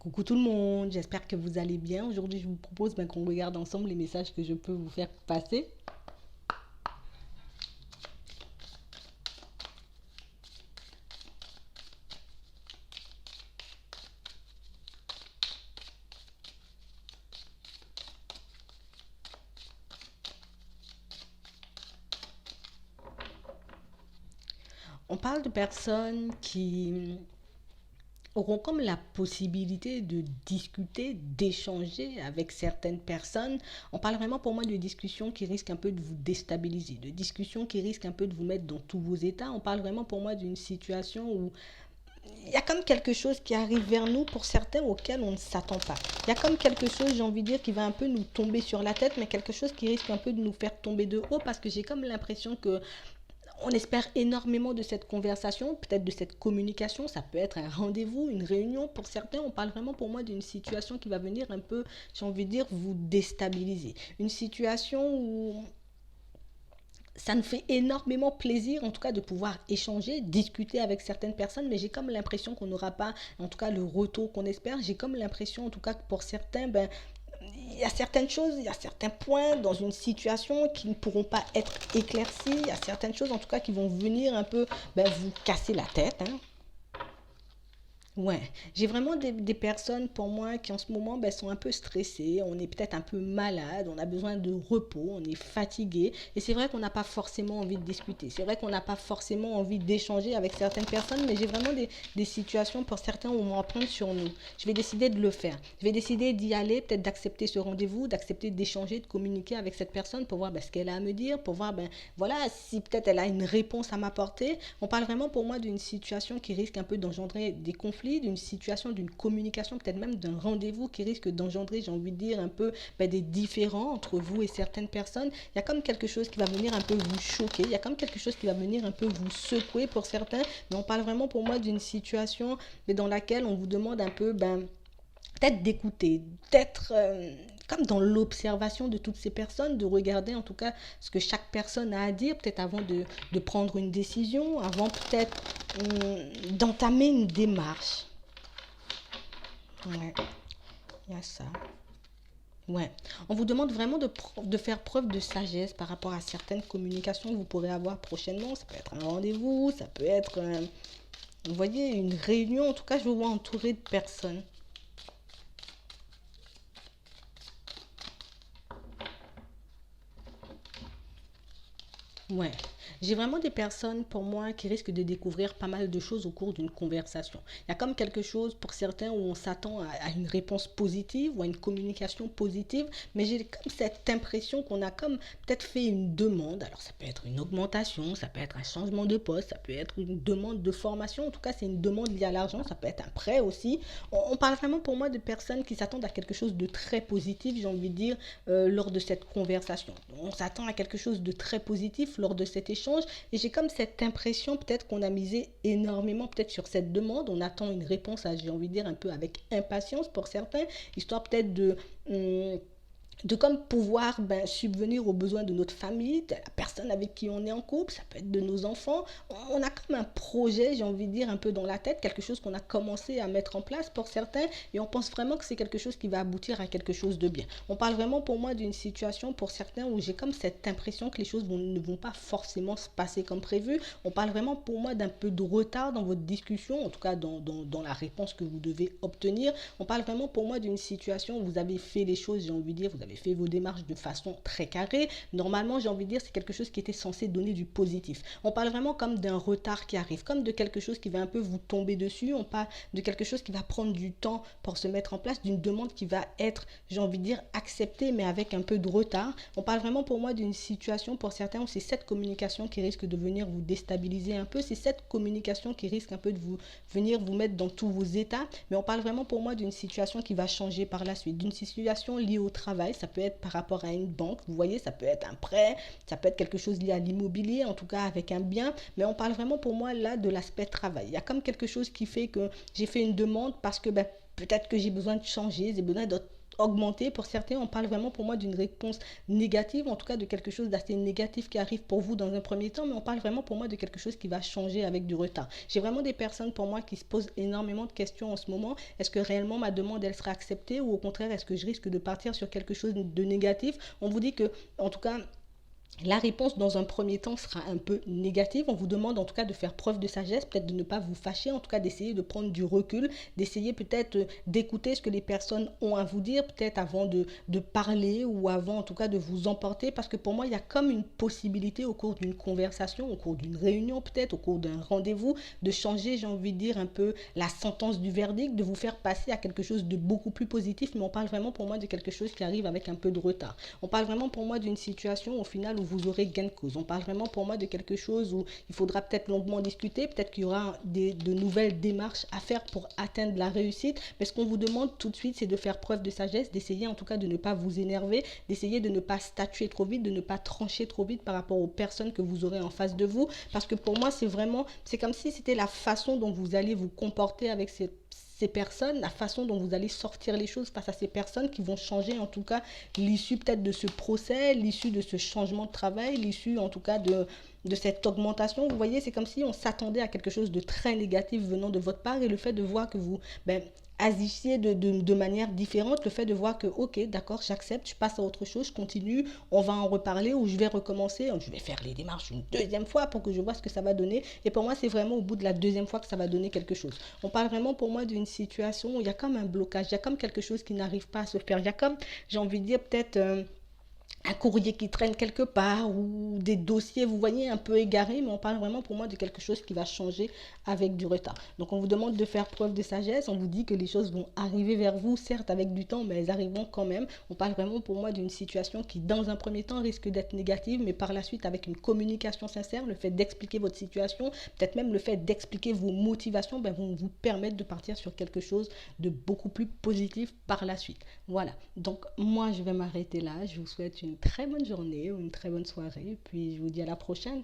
Coucou tout le monde, j'espère que vous allez bien. Aujourd'hui, je vous propose qu'on regarde ensemble les messages que je peux vous faire passer. On parle de personnes qui auront comme la possibilité de discuter, d'échanger avec certaines personnes. On parle vraiment pour moi de discussions qui risquent un peu de vous déstabiliser, de discussions qui risquent un peu de vous mettre dans tous vos états. On parle vraiment pour moi d'une situation où il y a comme quelque chose qui arrive vers nous pour certains auxquels on ne s'attend pas. Il y a comme quelque chose, j'ai envie de dire, qui va un peu nous tomber sur la tête, mais quelque chose qui risque un peu de nous faire tomber de haut parce que j'ai comme l'impression que on espère énormément de cette conversation, peut-être de cette communication. Ça peut être un rendez-vous, une réunion. Pour certains, on parle vraiment pour moi d'une situation qui va venir un peu, j'ai envie de dire, vous déstabiliser. Une situation où ça nous fait énormément plaisir, en tout cas, de pouvoir échanger, discuter avec certaines personnes, mais j'ai comme l'impression qu'on n'aura pas, en tout cas, le retour qu'on espère. J'ai comme l'impression, en tout cas, que pour certains, il y a certaines choses, il y a certains points dans une situation qui ne pourront pas être éclaircis. Il y a certaines choses, en tout cas, qui vont venir un peu vous casser la tête, hein. Ouais, j'ai vraiment des personnes pour moi qui en ce moment sont un peu stressées, on est peut-être un peu malade, on a besoin de repos, on est fatigué et c'est vrai qu'on n'a pas forcément envie de discuter, c'est vrai qu'on n'a pas forcément envie d'échanger avec certaines personnes, mais j'ai vraiment des situations pour certains où on va en prendre sur nous. Je vais décider de le faire, je vais décider d'y aller, peut-être d'accepter ce rendez-vous, d'accepter d'échanger, de communiquer avec cette personne pour voir ce qu'elle a à me dire, pour voir voilà si peut-être elle a une réponse à m'apporter. On parle vraiment pour moi d'une situation qui risque un peu d'engendrer des conflits, d'une situation, d'une communication, peut-être même d'un rendez-vous qui risque d'engendrer, j'ai envie de dire, un peu des différends entre vous et certaines personnes. Il y a comme quelque chose qui va venir un peu vous choquer, il y a comme quelque chose qui va venir un peu vous secouer pour certains, mais on parle vraiment pour moi d'une situation dans laquelle on vous demande un peu, peut-être d'écouter, d'être comme dans l'observation de toutes ces personnes, de regarder en tout cas ce que chaque personne a à dire, peut-être avant de prendre une décision, avant peut-être d'entamer une démarche. Ouais, il y a ça. Ouais. On vous demande vraiment de faire preuve de sagesse par rapport à certaines communications que vous pourrez avoir prochainement. Ça peut être un rendez-vous, ça peut être, vous voyez, une réunion. En tout cas, je vous vois entouré de personnes. Ouais, j'ai vraiment des personnes pour moi qui risquent de découvrir pas mal de choses au cours d'une conversation. Il y a comme quelque chose pour certains où on s'attend à une réponse positive ou à une communication positive, mais j'ai comme cette impression qu'on a comme peut-être fait une demande. Alors ça peut être une augmentation, ça peut être un changement de poste, ça peut être une demande de formation, en tout cas c'est une demande liée à l'argent, ça peut être un prêt aussi. On parle vraiment pour moi de personnes qui s'attendent à quelque chose de très positif, j'ai envie de dire, lors de cette conversation. On s'attend à quelque chose de très positif lors de cet échange et j'ai comme cette impression peut-être qu'on a misé énormément peut-être sur cette demande. On attend une réponse, j'ai envie de dire, un peu avec impatience pour certains, histoire peut-être hum, de comme pouvoir subvenir aux besoins de notre famille, de la personne avec qui on est en couple, ça peut être de nos enfants. On a comme un projet, j'ai envie de dire, un peu dans la tête, quelque chose qu'on a commencé à mettre en place pour certains, et on pense vraiment que c'est quelque chose qui va aboutir à quelque chose de bien. On parle vraiment pour moi d'une situation pour certains où j'ai comme cette impression que les choses ne vont pas forcément se passer comme prévu. On parle vraiment pour moi d'un peu de retard dans votre discussion, en tout cas dans la réponse que vous devez obtenir. On parle vraiment pour moi d'une situation où vous avez fait les choses, j'ai envie de dire, vous avez fait vos démarches de façon très carrée. Normalement, j'ai envie de dire, c'est quelque chose qui était censé donner du positif. On parle vraiment comme d'un retard qui arrive, comme de quelque chose qui va un peu vous tomber dessus. On parle de quelque chose qui va prendre du temps pour se mettre en place, d'une demande qui va être, j'ai envie de dire, acceptée, mais avec un peu de retard. On parle vraiment pour moi d'une situation pour certains où c'est cette communication qui risque de venir vous déstabiliser un peu. C'est cette communication qui risque un peu de vous venir vous mettre dans tous vos états. Mais on parle vraiment pour moi d'une situation qui va changer par la suite, d'une situation liée au travail. Ça peut être par rapport à une banque, vous voyez, ça peut être un prêt, ça peut être quelque chose lié à l'immobilier, en tout cas avec un bien, mais on parle vraiment pour moi là de l'aspect travail. Il y a comme quelque chose qui fait que j'ai fait une demande parce que peut-être que j'ai besoin de changer, j'ai besoin augmenter. Pour certains, on parle vraiment pour moi d'une réponse négative, en tout cas de quelque chose d'assez négatif qui arrive pour vous dans un premier temps, mais on parle vraiment pour moi de quelque chose qui va changer avec du retard. J'ai vraiment des personnes pour moi qui se posent énormément de questions en ce moment. Est-ce que réellement ma demande, elle sera acceptée, ou au contraire, est-ce que je risque de partir sur quelque chose de négatif? On vous dit que, en tout cas, la réponse dans un premier temps sera un peu négative. On vous demande en tout cas de faire preuve de sagesse, peut-être de ne pas vous fâcher, en tout cas d'essayer de prendre du recul, d'essayer peut-être d'écouter ce que les personnes ont à vous dire, peut-être avant de parler, ou avant en tout cas de vous emporter, parce que pour moi il y a comme une possibilité au cours d'une conversation, au cours d'une réunion, peut-être au cours d'un rendez-vous, de changer, j'ai envie de dire, un peu la sentence du verdict, de vous faire passer à quelque chose de beaucoup plus positif. Mais on parle vraiment pour moi de quelque chose qui arrive avec un peu de retard. On parle vraiment pour moi d'une situation au final où vous aurez gain de cause. On parle vraiment pour moi de quelque chose où il faudra peut-être longuement discuter, peut-être qu'il y aura de nouvelles démarches à faire pour atteindre la réussite. Mais ce qu'on vous demande tout de suite, c'est de faire preuve de sagesse, d'essayer en tout cas de ne pas vous énerver, d'essayer de ne pas statuer trop vite, de ne pas trancher trop vite par rapport aux personnes que vous aurez en face de vous. Parce que pour moi, c'est comme si c'était la façon dont vous allez vous comporter avec ces personnes, la façon dont vous allez sortir les choses face à ces personnes qui vont changer en tout cas l'issue peut-être de ce procès, l'issue de ce changement de travail, l'issue en tout cas de cette augmentation. Vous voyez, c'est comme si on s'attendait à quelque chose de très négatif venant de votre part, et le fait de voir que vous agissiez de manière différente, le fait de voir que ok, d'accord, j'accepte, je passe à autre chose, je continue, on va en reparler, ou je vais recommencer, je vais faire les démarches une deuxième fois pour que je vois ce que ça va donner. Et pour moi, c'est vraiment au bout de la deuxième fois que ça va donner quelque chose. On parle vraiment pour moi d'une situation où il y a comme un blocage, il y a comme quelque chose qui n'arrive pas à se faire, il y a comme, j'ai envie de dire, peut-être un courrier qui traîne quelque part, ou des dossiers, vous voyez, un peu égarés. Mais on parle vraiment pour moi de quelque chose qui va changer avec du retard. Donc on vous demande de faire preuve de sagesse, on vous dit que les choses vont arriver vers vous, certes avec du temps, mais elles arriveront quand même. On parle vraiment pour moi d'une situation qui dans un premier temps risque d'être négative, mais par la suite avec une communication sincère, le fait d'expliquer votre situation, peut-être même le fait d'expliquer vos motivations, vont vous permettre de partir sur quelque chose de beaucoup plus positif par la suite. Voilà, donc moi je vais m'arrêter là, je vous souhaite une très bonne journée ou une très bonne soirée, puis je vous dis à la prochaine.